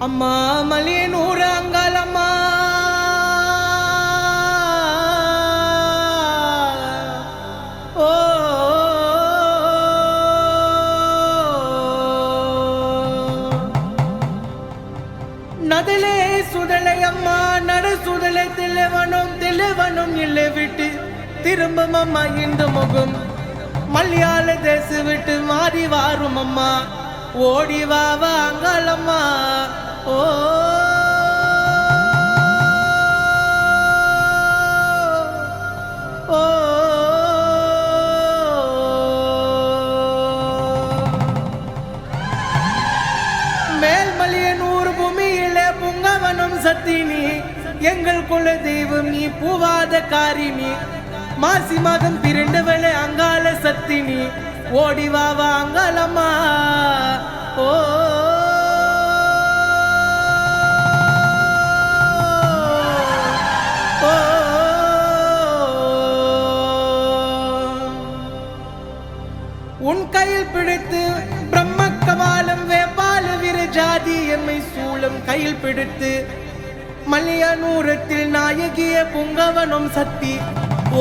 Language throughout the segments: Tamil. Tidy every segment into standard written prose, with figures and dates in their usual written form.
அம்மா மலியனூர் அங்காளம்மா ஓ நதிலே சுடலை அம்மா நடு சுடலை தில்லவனும் இல்லை விட்டு திரும்பும் அம்மா இந்த முகம் மலையாள தேச விட்டு மாறி வாரும் அம்மா ஓடி வாவா அங்காளம்மா ஓ ஓ மேல்மலையனூர் பூமியிலே புங்கவனும் சத்தினி எங்கள் குல தெய்வம் நீ பூவாத காரினி மாசி மாதம் பிறந்தவளே அங்காள சத்தினி ஓடி வாவா அங்காளம்மா ஓ உன் கையில் பிடித்து பிரம்ம கபாலம் வேப்பால விரஜாதி எம்மை சூளம் கையில் பிடித்து மலையனூரத்தில் நாயகிய புங்கவனும் சக்தி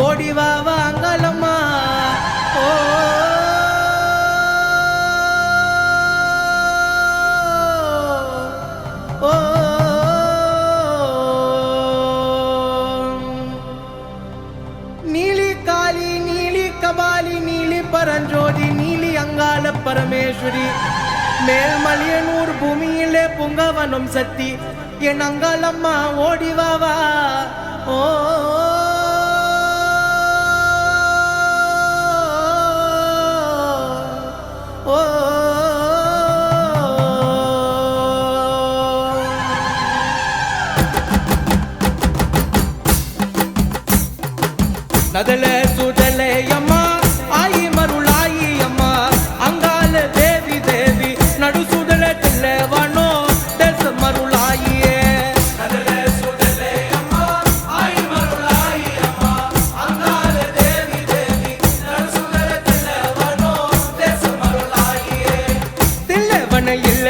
ஓடி வாவா அங்காளம்மா ஓ ஓ நீலி காளி நீலி கபாலி நீலி பரஞ்சோதி நீலி அங்காள பரமேஸ்வரி மேல்மலையனூர் பூமியிலே புங்கவனும் சக்தி என் அங்காளம்மா ஓடி வாவா ஓ நதல சுதலை அம்மா ஆயி மருளாயி அம்மா அங்கால தேவி தேவி நடு சுதல தில்லவனோ தேச மருளாயியே நதல சுதலை அம்மா ஆயி மருளாயி அம்மா அங்கால தேவி தேவி நடு சுதல தில்லவனோ தேச மருளாயியே தில்லவன இல்ல